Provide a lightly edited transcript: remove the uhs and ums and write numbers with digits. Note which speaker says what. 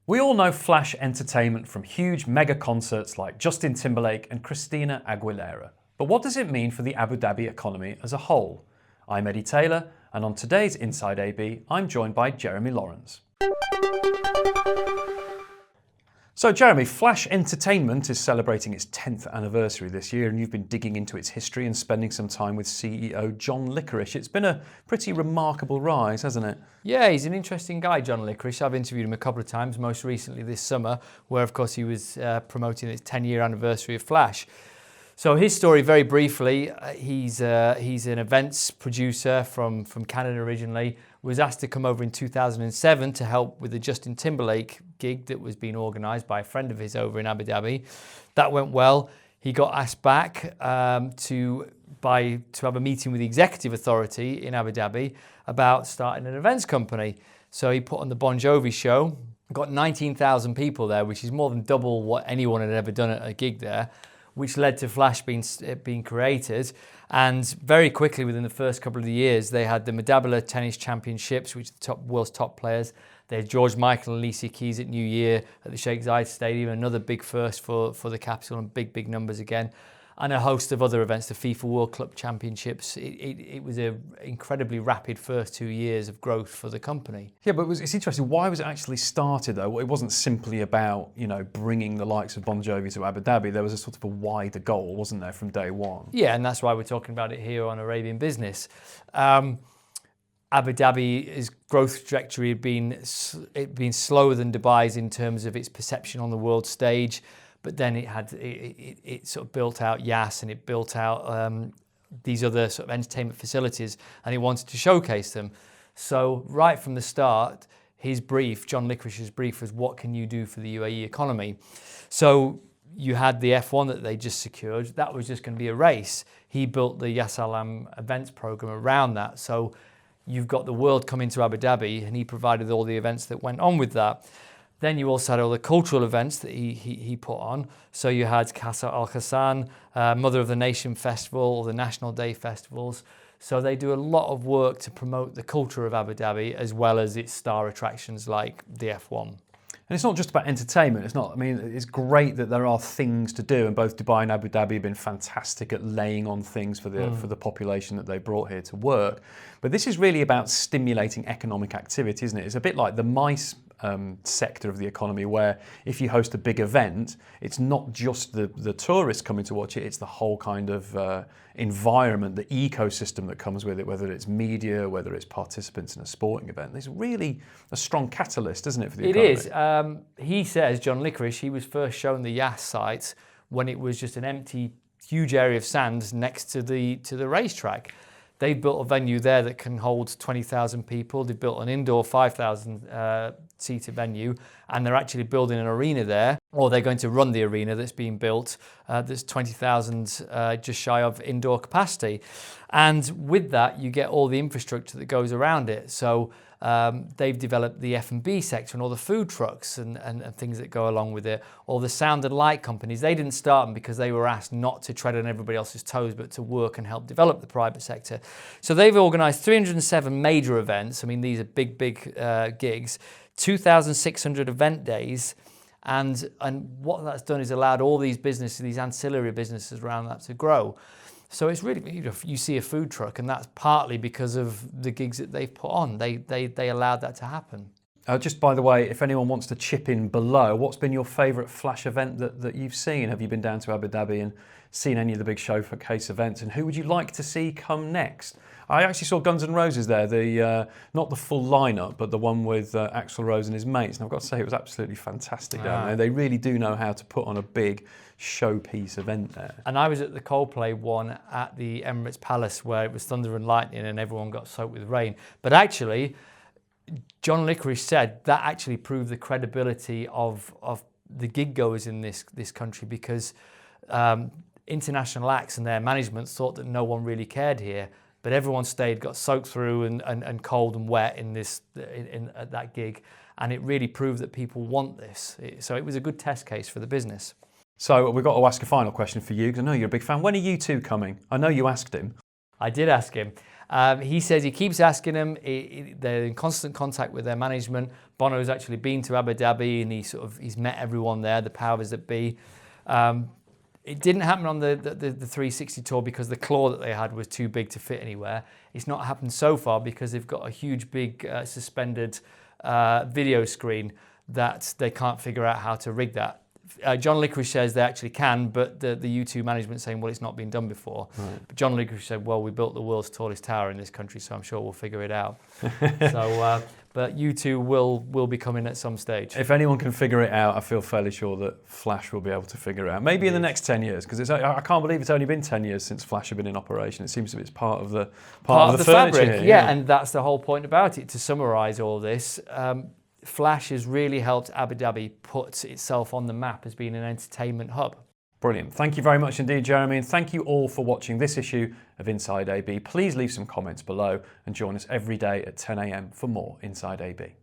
Speaker 1: We all know flash entertainment from huge mega concerts like Justin Timberlake and Christina Aguilera. But what does it mean for the Abu Dhabi economy as a whole? I'm Eddie Taylor, and on today's Inside AB, I'm joined by Jeremy Lawrence. So Jeremy, Flash Entertainment is celebrating its 10th anniversary this year, and you've been digging into its history and spending some time with CEO John Licorice. It's been a pretty remarkable rise, hasn't it?
Speaker 2: Yeah, he's an interesting guy, John Licorice. I've interviewed him a couple of times, most recently this summer, where of course he was promoting its 10-year anniversary of Flash. So his story, very briefly, he's an events producer from Canada originally, was asked to come over in 2007 to help with the Justin Timberlake gig that was being organised by a friend of his over in Abu Dhabi. That went well. He got asked back to have a meeting with the executive authority in Abu Dhabi about starting an events company. So he put on the Bon Jovi show, got 19,000 people there, which is more than double what anyone had ever done at a gig there, which led to Flash being created. And very quickly, within the first couple of years, they had the Medabula Tennis Championships, which are the world's top players. They had George Michael and Alicia Keys at New Year at the Sheikh Zayed Stadium, another big first for the capital, and big numbers again. And a host of other events, the FIFA World Club Championships. It was an incredibly rapid first 2 years of growth for the company.
Speaker 1: Yeah, but it's interesting. Why was it actually started, though? It wasn't simply about, bringing the likes of Bon Jovi to Abu Dhabi. There was a sort of a wider goal, wasn't there, from day one?
Speaker 2: Yeah, and that's why we're talking about it here on Arabian Business. Abu Dhabi's growth trajectory had been slower than Dubai's in terms of its perception on the world stage. But then it sort of built out Yas, and it built out these other sort of entertainment facilities, and he wanted to showcase them. So right from the start, his brief, John Licorice's brief, was what can you do for the UAE economy? So you had the F1 that they just secured. That was just going to be a race. He built the Yas Alam events program around that. So you've got the world coming to Abu Dhabi, and he provided all the events that went on with that. Then you also had all the cultural events that he put on. So you had Casa Al Hassan, Mother of the Nation Festival, or the National Day festivals. So they do a lot of work to promote the culture of Abu Dhabi, as well as its star attractions like the F1.
Speaker 1: And it's not just about entertainment. It's great that there are things to do, and both Dubai and Abu Dhabi have been fantastic at laying on things for the population that they brought here to work. But this is really about stimulating economic activity, isn't it? It's a bit like the MICE sector of the economy, where if you host a big event, it's not just the tourists coming to watch it, it's the whole kind of environment, the ecosystem that comes with it, whether it's media, whether it's participants in a sporting event. It's really a strong catalyst, isn't it, for the economy?
Speaker 2: It is. He says, John Licorice, he was first shown the Yas site when it was just an empty, huge area of sand next to the racetrack. They built a venue there that can hold 20,000 people. They built an indoor 5,000 seater venue, and they're actually building an arena there, or they're going to run the arena that's being built. That's 20,000 just shy of indoor capacity. And with that, you get all the infrastructure that goes around it. So they've developed the F&B sector and all the food trucks and things that go along with it. All the sound and light companies, they didn't start them because they were asked not to tread on everybody else's toes, but to work and help develop the private sector. So they've organised 307 major events. I mean, these are big gigs, 2,600 event days. And what that's done is allowed all these businesses, these ancillary businesses around that to grow. So it's really, you see a food truck, and that's partly because of the gigs that they've put on. They allowed that to happen.
Speaker 1: Just by the way, if anyone wants to chip in below, what's been your favourite Flash event that you've seen? Have you been down to Abu Dhabi and seen any of the big showcase events? And who would you like to see come next? I actually saw Guns N' Roses there, not the full lineup, but the one with Axl Rose and his mates. And I've got to say, it was absolutely fantastic down there. They really do know how to put on a big showpiece event there.
Speaker 2: And I was at the Coldplay one at the Emirates Palace, where it was thunder and lightning and everyone got soaked with rain. But actually, John Licorice said that actually proved the credibility of the gig goers in this country, because international acts and their management thought that no one really cared here. But everyone stayed, got soaked through and cold and wet at that gig. And it really proved that people want this. So it was a good test case for the business.
Speaker 1: So we've got to ask a final question for you, because I know you're a big fan. When are you two coming? I know you asked him.
Speaker 2: I did ask him. He says he keeps asking them. They're in constant contact with their management. Bono's actually been to Abu Dhabi and he's met everyone there, the powers that be. It didn't happen on the 360 tour because the claw that they had was too big to fit anywhere. It's not happened so far because they've got a huge big suspended video screen that they can't figure out how to rig that. John Licorice says they actually can, but the U2 management saying, well, it's not been done before. Right. But John Licorice said, well, we built the world's tallest tower in this country, so I'm sure we'll figure it out. But U2 will be coming at some stage.
Speaker 1: If anyone can figure it out, I feel fairly sure that Flash will be able to figure it out. Maybe in the next 10 years, because I can't believe it's only been 10 years since Flash have been in operation. It seems it's part of the
Speaker 2: fabric.
Speaker 1: Here,
Speaker 2: yeah, and that's the whole point about it. To summarise all this, Flash has really helped Abu Dhabi put itself on the map as being an entertainment hub.
Speaker 1: Brilliant. Thank you very much indeed, Jeremy, and thank you all for watching this issue of Inside AB. Please leave some comments below and join us every day at 10 a.m. for more Inside AB.